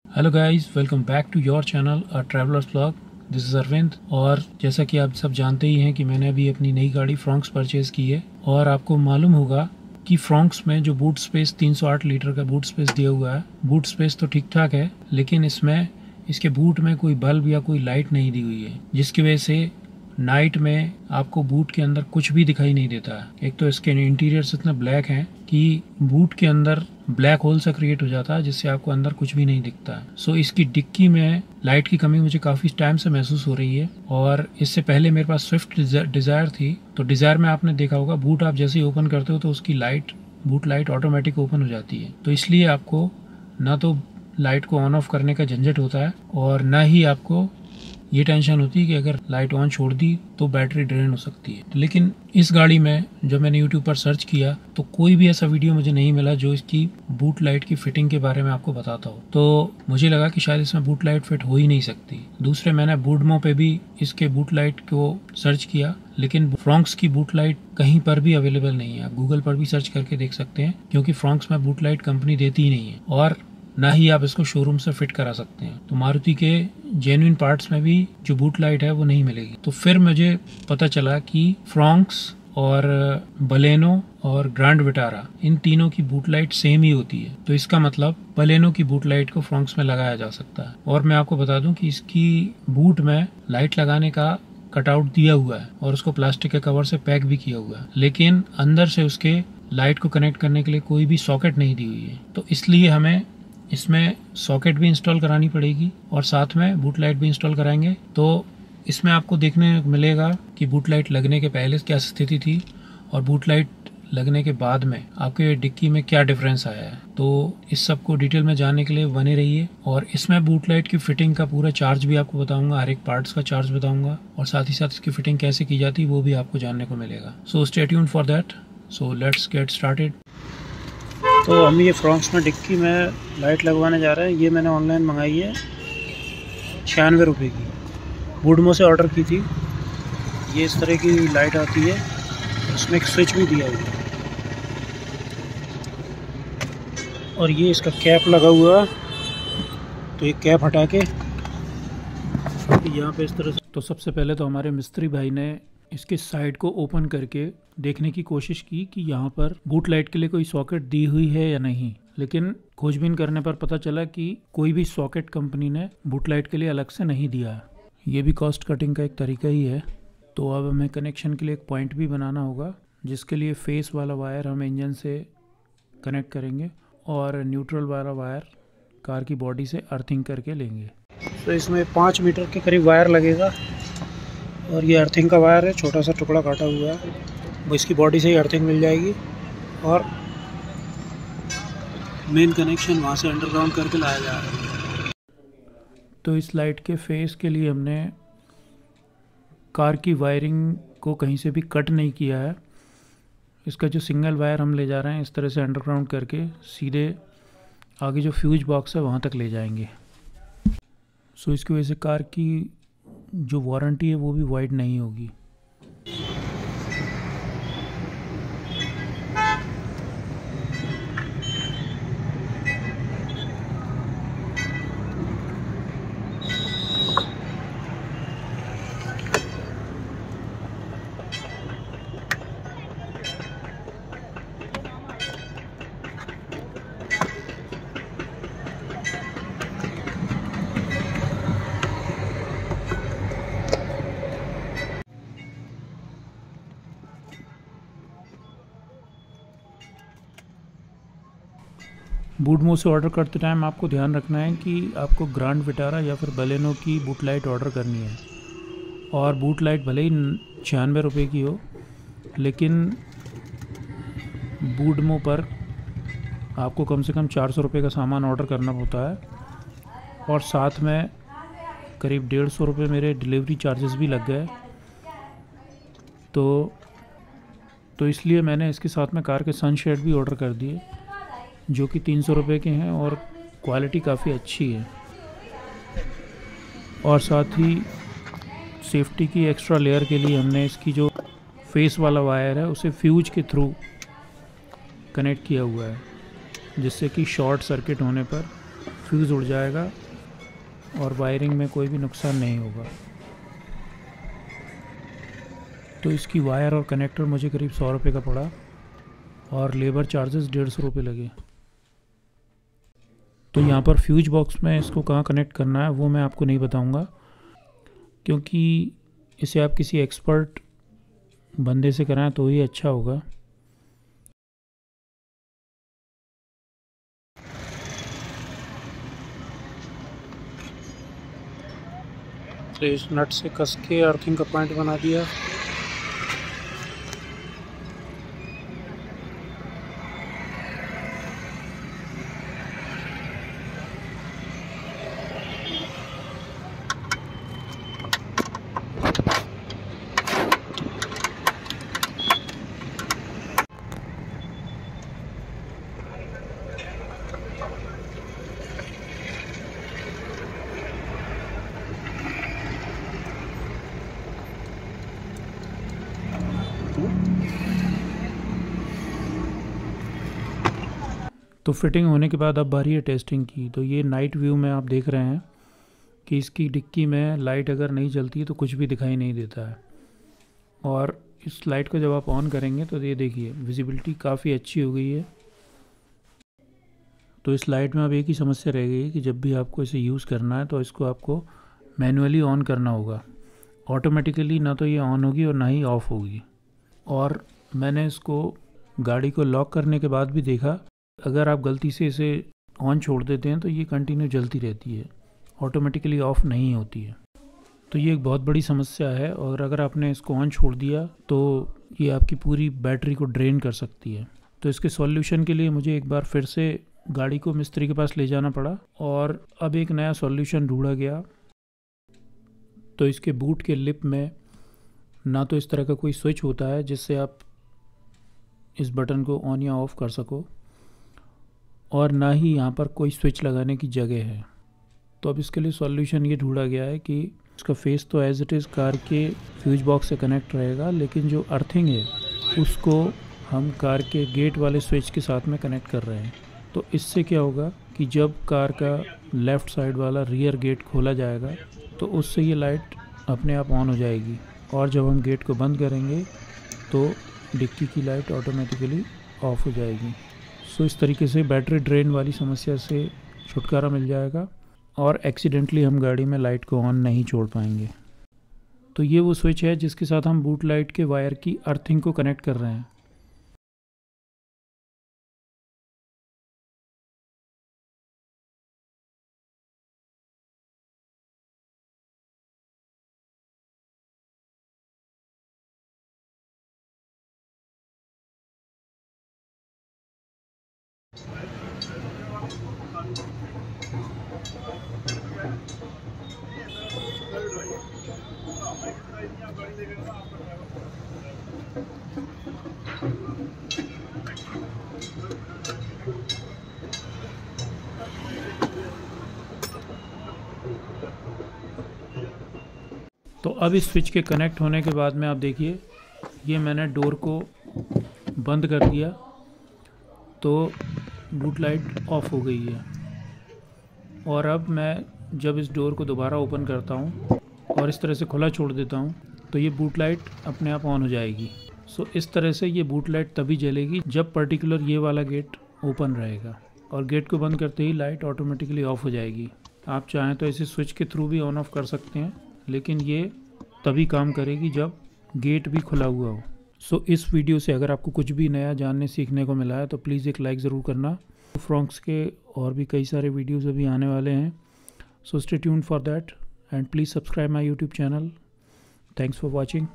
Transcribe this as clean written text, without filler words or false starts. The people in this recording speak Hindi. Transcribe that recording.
Hello guys, welcome back to your channel a travellers vlog. This is Arvind. और जैसा कि आप सब जानते ही हैं कि मैंने अभी अपनी नई गाड़ी फ्रॉन्क्स परचेज़ की है। और आपको मालूम होगा कि फ्रॉन्क्स में जो बूट स्पेस 308 लीटर का बूट स्पेस दिया हुआ है, बूट स्पेस तो ठीक ठाक है, लेकिन इसमें इसके बूट में कोई बल्ब या कोई लाइट नहीं दी हुई है, जिसकी वजह से नाइट में आपको बूट के अंदर कुछ भी दिखाई नहीं देता है। एक तो इसके इंटीरियर्स इतने ब्लैक हैं कि बूट के अंदर ब्लैक होल सा क्रिएट हो जाता है, जिससे आपको अंदर कुछ भी नहीं दिखता है। सो इसकी डिक्की में लाइट की कमी मुझे काफ़ी टाइम से महसूस हो रही है। और इससे पहले मेरे पास स्विफ्ट डिज़ायर थी, तो डिज़ायर में आपने देखा होगा बूट आप जैसे ही ओपन करते हो तो उसकी light, boot light automatic open हो जाती है। तो इसलिए आपको ना तो लाइट को ऑन ऑफ करने का झंझट होता है और ना ही आपको ये टेंशन होती है कि अगर लाइट ऑन छोड़ दी तो बैटरी ड्रेन हो सकती है। लेकिन इस गाड़ी में जब मैंने यूट्यूब पर सर्च किया तो कोई भी ऐसा वीडियो मुझे नहीं मिला जो इसकी बूट लाइट की फिटिंग के बारे में आपको बताता हो। तो मुझे लगा कि शायद इसमें बूट लाइट फिट हो ही नहीं सकती। दूसरे मैंने बूडमो पे भी इसके बूट लाइट को सर्च किया, लेकिन फ्रॉन्क्स की बूट लाइट कहीं पर भी अवेलेबल नहीं है। आप गूगल पर भी सर्च करके देख सकते हैं, क्योंकि फ्रॉन्क्स में बूट लाइट कंपनी देती ही नहीं है और ना ही आप इसको शोरूम से फिट करा सकते हैं। तो मारुति के जेन्युइन पार्ट्स में भी जो बूट लाइट है वो नहीं मिलेगी। तो फिर मुझे पता चला कि फ्रॉन्क्स और बलेनो और ग्रैंड विटारा, इन तीनों की बूट लाइट सेम ही होती है। तो इसका मतलब बलेनो की बूट लाइट को फ्रॉन्क्स में लगाया जा सकता है। और मैं आपको बता दूं कि इसकी बूट में लाइट लगाने का कटआउट दिया हुआ है और उसको प्लास्टिक के कवर से पैक भी किया हुआ है, लेकिन अंदर से उसके लाइट को कनेक्ट करने के लिए कोई भी सॉकेट नहीं दी हुई है। तो इसलिए हमें इसमें सॉकेट भी इंस्टॉल करानी पड़ेगी और साथ में बूट लाइट भी इंस्टॉल कराएंगे। तो इसमें आपको देखने मिलेगा कि बूट लाइट लगने के पहले क्या स्थिति थी और बूट लाइट लगने के बाद में आपके डिक्की में क्या डिफरेंस आया है। तो इस सब को डिटेल में जानने के लिए बने रहिए। और इसमें बूट लाइट की फिटिंग का पूरा चार्ज भी आपको बताऊंगा, हर एक पार्ट्स का चार्ज बताऊंगा और साथ ही साथ इसकी फिटिंग कैसे की जाती है वो भी आपको जानने को मिलेगा। So stay tuned for that. So let's get started. तो हम ये फ्रॉन्क्स में डिक्की में लाइट लगवाने जा रहे हैं। ये मैंने ऑनलाइन मंगाई है 96 रुपये की, बूडमो से ऑर्डर की थी। ये इस तरह की लाइट आती है, इसमें एक स्विच भी दिया हुआ है और ये इसका कैप लगा हुआ है। तो ये कैप हटा के यहाँ पे इस तरह से, तो सबसे पहले तो हमारे मिस्त्री भाई ने इसके साइड को ओपन करके देखने की कोशिश की कि यहाँ पर बूट लाइट के लिए कोई सॉकेट दी हुई है या नहीं, लेकिन खोजबीन करने पर पता चला कि कोई भी सॉकेट कंपनी ने बूट लाइट के लिए अलग से नहीं दिया है। ये भी कॉस्ट कटिंग का एक तरीका ही है। तो अब हमें कनेक्शन के लिए एक पॉइंट भी बनाना होगा, जिसके लिए फेस वाला वायर हम इंजन से कनेक्ट करेंगे और न्यूट्रल वाला वायर कार की बॉडी से अर्थिंग करके लेंगे। तो इसमें 5 मीटर के करीब वायर लगेगा और ये अर्थिंग का वायर है, छोटा सा टुकड़ा काटा हुआ है, वो इसकी बॉडी से ही अर्थिंग मिल जाएगी और मेन कनेक्शन वहाँ से अंडरग्राउंड करके लाया जा रहा है। तो इस लाइट के फेस के लिए हमने कार की वायरिंग को कहीं से भी कट नहीं किया है। इसका जो सिंगल वायर हम ले जा रहे हैं इस तरह से अंडरग्राउंड करके सीधे आगे जो फ्यूज बॉक्स है वहाँ तक ले जाएंगे। सो इसकी वजह से कार की जो वारंटी है वो भी वाइड नहीं होगी। बूडमो से ऑर्डर करते टाइम आपको ध्यान रखना है कि आपको ग्रैंड विटारा या फिर बलेनो की बूट लाइट ऑर्डर करनी है। और बूट लाइट भले ही 96 रुपये की हो, लेकिन बूडमो पर आपको कम से कम 400 रुपये का सामान ऑर्डर करना होता है और साथ में करीब 150 रुपये मेरे डिलीवरी चार्जेस भी लग गए। तो इसलिए मैंने इसके साथ में कार के सनशेड भी ऑर्डर कर दिए, जो कि 300 रुपये के हैं और क्वालिटी काफ़ी अच्छी है। और साथ ही सेफ्टी की एक्स्ट्रा लेयर के लिए हमने इसकी जो फेस वाला वायर है उसे फ्यूज के थ्रू कनेक्ट किया हुआ है, जिससे कि शॉर्ट सर्किट होने पर फ्यूज़ उड़ जाएगा और वायरिंग में कोई भी नुकसान नहीं होगा। तो इसकी वायर और कनेक्टर मुझे करीब 100 रुपये का पड़ा और लेबर चार्जेस 150 रुपये लगे। तो यहाँ पर फ्यूज बॉक्स में इसको कहाँ कनेक्ट करना है वो मैं आपको नहीं बताऊँगा, क्योंकि इसे आप किसी एक्सपर्ट बंदे से कराएं तो ही अच्छा होगा। तो इस नट से कस के अर्थिंग का पॉइंट बना दिया। तो फिटिंग होने के बाद अब बारी है टेस्टिंग की। तो ये नाइट व्यू में आप देख रहे हैं कि इसकी डिक्की में लाइट अगर नहीं जलती तो कुछ भी दिखाई नहीं देता है, और इस लाइट को जब आप ऑन करेंगे तो ये देखिए विजिबिलिटी काफ़ी अच्छी हो गई है। तो इस लाइट में अब एक ही समस्या रह गई है कि जब भी आपको इसे यूज़ करना है तो इसको आपको मैनुअली ऑन करना होगा। ऑटोमेटिकली ना तो ये ऑन होगी और ना ही ऑफ़ होगी। और मैंने इसको गाड़ी को लॉक करने के बाद भी देखा, अगर आप गलती से इसे ऑन छोड़ देते हैं तो ये कंटिन्यू जलती रहती है, ऑटोमेटिकली ऑफ़ नहीं होती है। तो ये एक बहुत बड़ी समस्या है, और अगर आपने इसको ऑन छोड़ दिया तो ये आपकी पूरी बैटरी को ड्रेन कर सकती है। तो इसके सॉल्यूशन के लिए मुझे एक बार फिर से गाड़ी को मिस्त्री के पास ले जाना पड़ा, और अब एक नया सॉल्यूशन ढूंढा गया। तो इसके बूट के लिप में ना तो इस तरह का कोई स्विच होता है जिससे आप इस बटन को ऑन या ऑफ़ कर सको, और ना ही यहाँ पर कोई स्विच लगाने की जगह है। तो अब इसके लिए सॉल्यूशन ये ढूंढा गया है कि इसका फेस तो एज इट इज़ कार के फ्यूज बॉक्स से कनेक्ट रहेगा, लेकिन जो अर्थिंग है उसको हम कार के गेट वाले स्विच के साथ में कनेक्ट कर रहे हैं। तो इससे क्या होगा कि जब कार का लेफ़्ट साइड वाला रियर गेट खोला जाएगा तो उससे ये लाइट अपने आप ऑन हो जाएगी, और जब हम गेट को बंद करेंगे तो डिक्की की लाइट ऑटोमेटिकली ऑफ हो जाएगी। सो इस तरीके से बैटरी ड्रेन वाली समस्या से छुटकारा मिल जाएगा, और एक्सीडेंटली हम गाड़ी में लाइट को ऑन नहीं छोड़ पाएंगे। तो ये वो स्विच है जिसके साथ हम बूट लाइट के वायर की अर्थिंग को कनेक्ट कर रहे हैं। तो अब इस स्विच के कनेक्ट होने के बाद में आप देखिए, ये मैंने डोर को बंद कर दिया तो बूट लाइट ऑफ हो गई है। और अब मैं जब इस डोर को दोबारा ओपन करता हूँ और इस तरह से खुला छोड़ देता हूँ तो ये बूट लाइट अपने आप ऑन हो जाएगी। सो इस तरह से ये बूट लाइट तभी जलेगी जब पर्टिकुलर ये वाला गेट ओपन रहेगा, और गेट को बंद करते ही लाइट ऑटोमेटिकली ऑफ हो जाएगी। आप चाहें तो इसे स्विच के थ्रू भी ऑन ऑफ कर सकते हैं, लेकिन ये तभी काम करेगी जब गेट भी खुला हुआ हो। सो इस वीडियो से अगर आपको कुछ भी नया जानने सीखने को मिला है तो प्लीज़ एक लाइक ज़रूर करना। फ्रॉक्स के और भी कई सारे वीडियोस अभी आने वाले हैं, so stay tuned for that and please subscribe my YouTube channel. Thanks for watching.